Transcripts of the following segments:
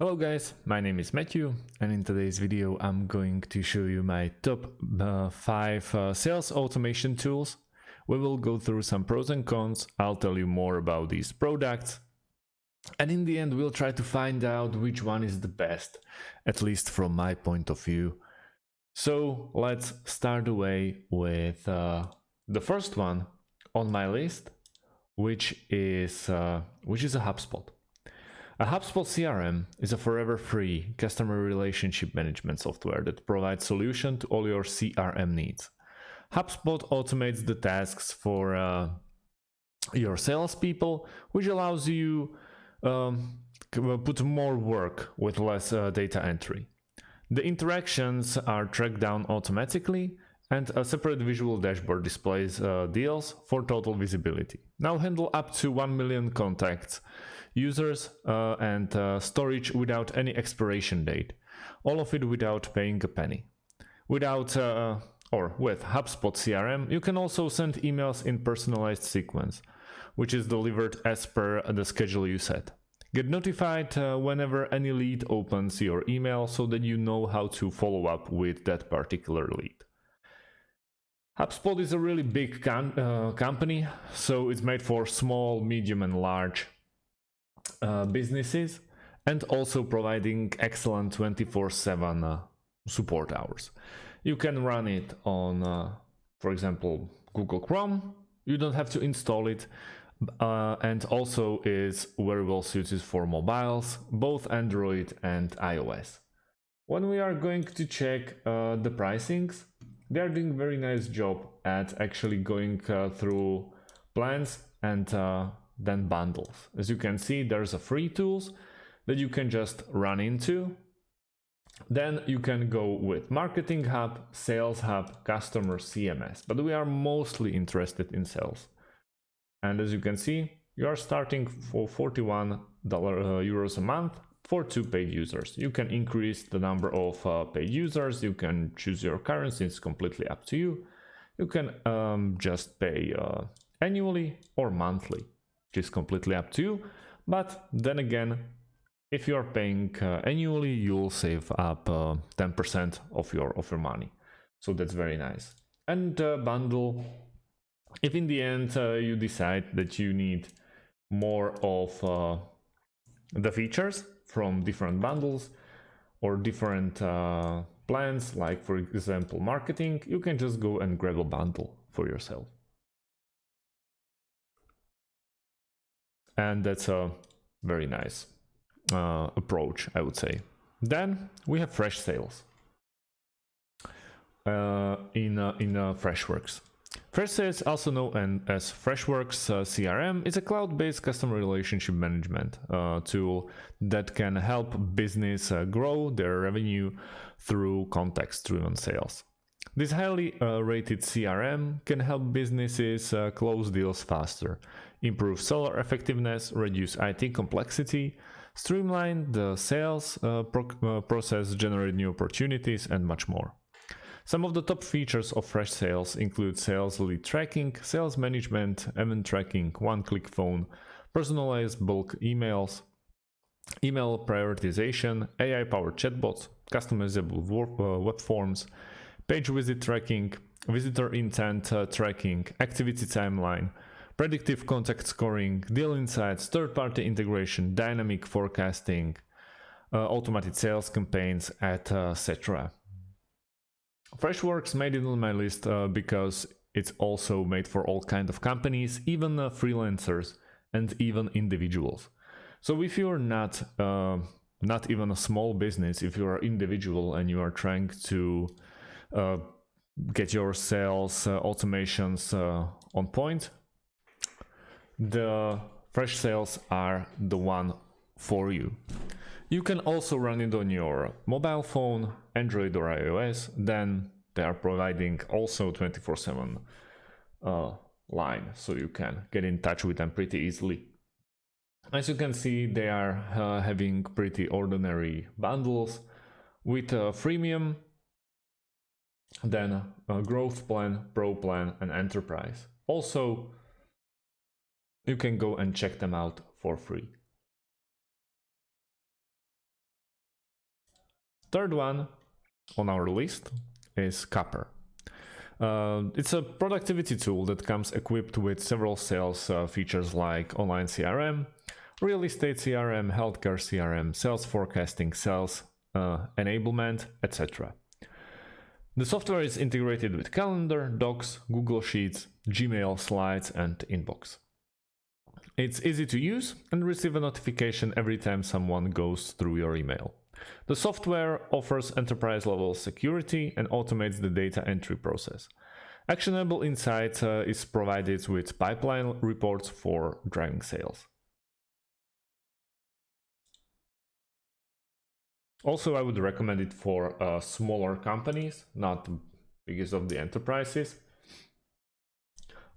Hello guys, my name is Matthew, and in today's video I'm going to show you my top 5 sales automation tools. We will go through some pros and cons, I'll tell you more about these products, and in the end we'll try to find out which one is the best, at least from my point of view. So let's start away with the first one on my list, which is a HubSpot. A HubSpot CRM is a forever free customer relationship management software that provides solution to all your CRM needs. HubSpot automates the tasks for your salespeople, which allows you put more work with less data entry. The interactions are tracked down automatically, and a separate visual dashboard displays deals for total visibility. Now handle up to 1 million contacts, users and storage without any expiration date. All of it without paying a penny. With HubSpot CRM, you can also send emails in personalized sequence, which is delivered as per the schedule you set. Get notified whenever any lead opens your email so that you know how to follow up with that particular lead. HubSpot is a really big company, so it's made for small, medium and large businesses, and also providing excellent 24/7 support hours. You can run it on, for example, Google Chrome. You don't have to install it, and also is very well suited for mobiles, both Android and iOS. When we are going to check the pricings, they are doing a very nice job at actually going through plans and then bundles. As you can see, there's a free tools that you can just run into. Then you can go with Marketing Hub, Sales Hub, Customer CMS, but we are mostly interested in sales. And as you can see, you are starting for €41 a month for 2 paid users. You can increase the number of paid users, you can choose your currency, it's completely up to you. You can just pay annually or monthly, which is completely up to you. But then again, if you are paying annually, you'll save up 10% of your money. So that's very nice. And bundle, if in the end you decide that you need more of the features from different bundles or different plans, like for example marketing, you can just go and grab a bundle for yourself. And that's a very nice approach, I would say. Then we have Freshsales in Freshworks. Freshsales, also known as Freshworks CRM, is a cloud-based customer relationship management tool that can help business grow their revenue through context-driven sales. This highly rated CRM can help businesses close deals faster, improve seller effectiveness, reduce IT complexity, streamline the sales process, generate new opportunities, and much more. Some of the top features of Freshsales include sales lead tracking, sales management, event tracking, one-click phone, personalized bulk emails, email prioritization, AI-powered chatbots, customizable web forms, page visit tracking, visitor intent tracking, activity timeline, predictive contact scoring, deal insights, third-party integration, dynamic forecasting, automated sales campaigns, etc. Freshworks made it on my list because it's also made for all kinds of companies, even freelancers and even individuals. So if you're not even a small business, if you're an individual and you are trying to get your sales automations on point, the Freshsales are the one for you. You can also run it on your mobile phone, Android or iOS. Then they are providing also 24/7 line, so you can get in touch with them pretty easily. As you can see, they are having pretty ordinary bundles with a freemium, then a growth plan, pro plan, and enterprise. Also, you can go and check them out for free. Third one on our list is Copper. It's a productivity tool that comes equipped with several sales features like online CRM, real estate CRM, healthcare CRM, sales forecasting, sales enablement, etc. The software is integrated with Calendar, Docs, Google Sheets, Gmail, Slides, and Inbox. It's easy to use and receive a notification every time someone goes through your email. The software offers enterprise-level security and automates the data entry process. Actionable insight is provided with pipeline reports for driving sales. Also, I would recommend it for smaller companies, not biggest of the enterprises.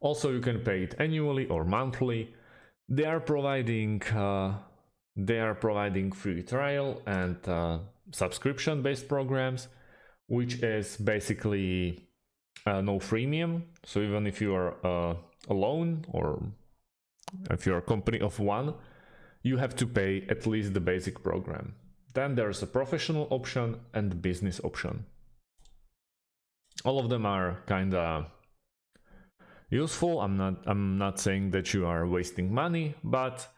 Also, you can pay it annually or monthly. They are providing free trial and subscription-based programs, which is basically no freemium. So even if you are alone or if you're a company of one, you have to pay at least the basic program. Then there's a professional option and business option. All of them are kind of useful. I'm not saying that you are wasting money, but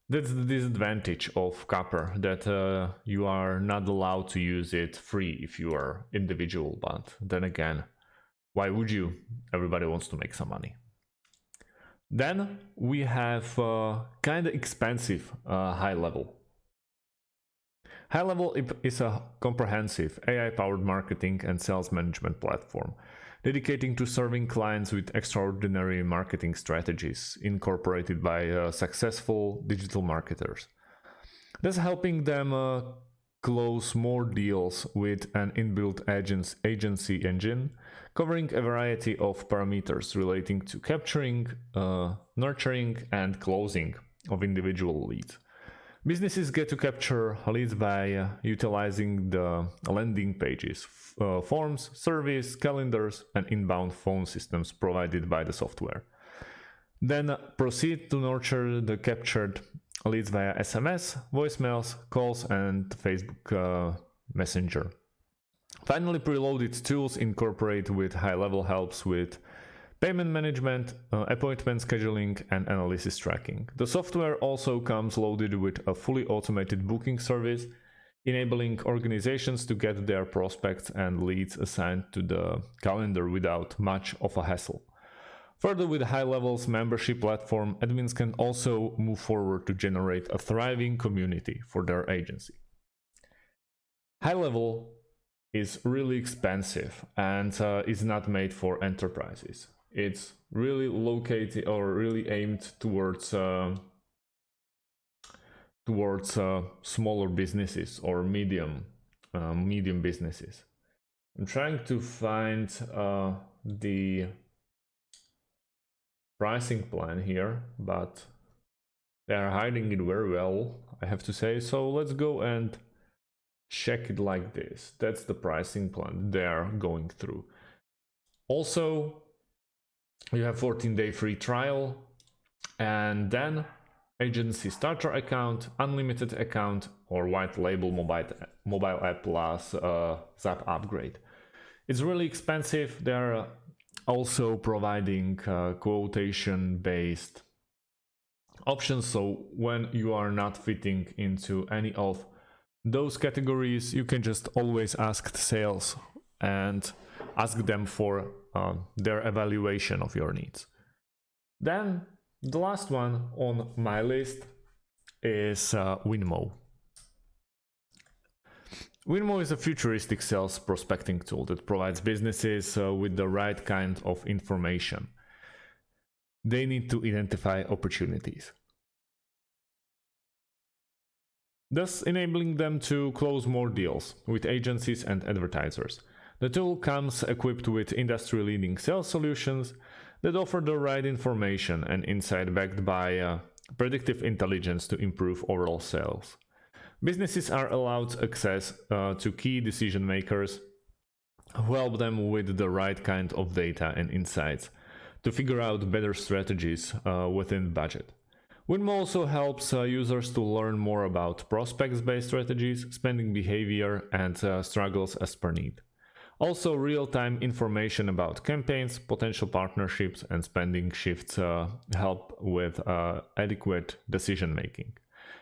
that's the disadvantage of Copper, that you are not allowed to use it free if you are individual. But then again, why would you? Everybody wants to make some money. Then we have kind of expensive HighLevel. HighLevel is a comprehensive AI-powered marketing and sales management platform dedicating to serving clients with extraordinary marketing strategies incorporated by successful digital marketers. That's helping them close more deals with an inbuilt agency engine, covering a variety of parameters relating to capturing, nurturing, and closing of individual leads. Businesses get to capture leads by utilizing the landing pages, forms, surveys, calendars, and inbound phone systems provided by the software. Then proceed to nurture the captured leads via SMS, voicemails, calls, and Facebook Messenger. Finally, preloaded tools incorporate with HighLevel helps with payment management, appointment scheduling, and analysis tracking. The software also comes loaded with a fully automated booking service, enabling organizations to get their prospects and leads assigned to the calendar without much of a hassle. Further, with HighLevel's membership platform, admins can also move forward to generate a thriving community for their agency. HighLevel is really expensive and is not made for enterprises. It's really located or really aimed towards smaller businesses or medium businesses. I'm trying to find the pricing plan here, but they are hiding it very well, I have to say. So let's go and check it like this. That's the pricing plan they are going through. Also, you have 14-day free trial, and then agency starter account, unlimited account, or white label mobile app plus Zap upgrade. It's really expensive. They're also providing quotation-based options, so when you are not fitting into any of those categories, you can just always ask the sales and ask them for their evaluation of your needs. Then the last one on my list is Winmo. Winmo is a futuristic sales prospecting tool that provides businesses with the right kind of information they need to identify opportunities, thus enabling them to close more deals with agencies and advertisers. The tool comes equipped with industry-leading sales solutions that offer the right information and insight backed by predictive intelligence to improve overall sales. Businesses are allowed access to key decision makers who help them with the right kind of data and insights to figure out better strategies within budget. Winmo also helps users to learn more about prospects-based strategies, spending behavior, and struggles as per need. Also, real-time information about campaigns, potential partnerships, and spending shifts help with adequate decision-making.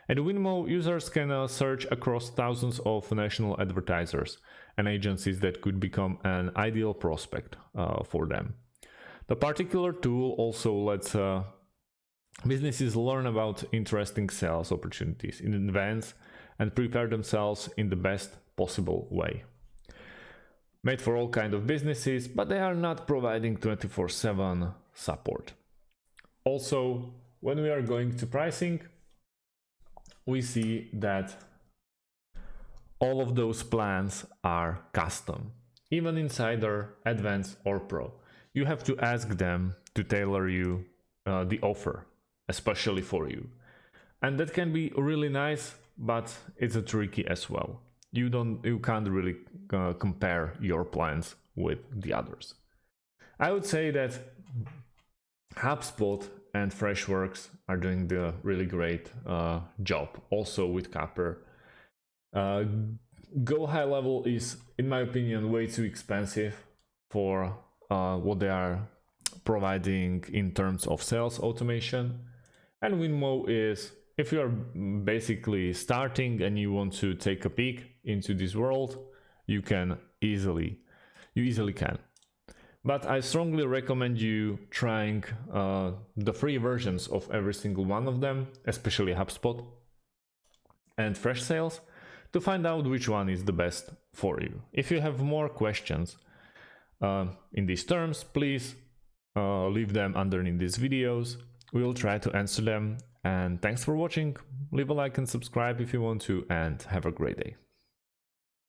At Winmo, users can search across thousands of national advertisers and agencies that could become an ideal prospect for them. The particular tool also lets businesses learn about interesting sales opportunities in advance and prepare themselves in the best possible way. Made for all kinds of businesses, but they are not providing 24/7 support. Also, when we are going to pricing, we see that all of those plans are custom, even Insider, Advanced, or Pro. You have to ask them to tailor you the offer, especially for you. And that can be really nice, but it's tricky as well. You can't really compare your plans with the others. I would say that HubSpot and Freshworks are doing the really great job, also with Copper. Go HighLevel is, in my opinion, way too expensive for what they are providing in terms of sales automation. And Winmo is, if you are basically starting and you want to take a peek into this world, you easily can. But I strongly recommend you trying the free versions of every single one of them, especially HubSpot and Freshsales, to find out which one is the best for you. If you have more questions in these terms, please leave them underneath these videos. We will try to answer them. And thanks for watching. Leave a like and subscribe if you want to, and have a great day.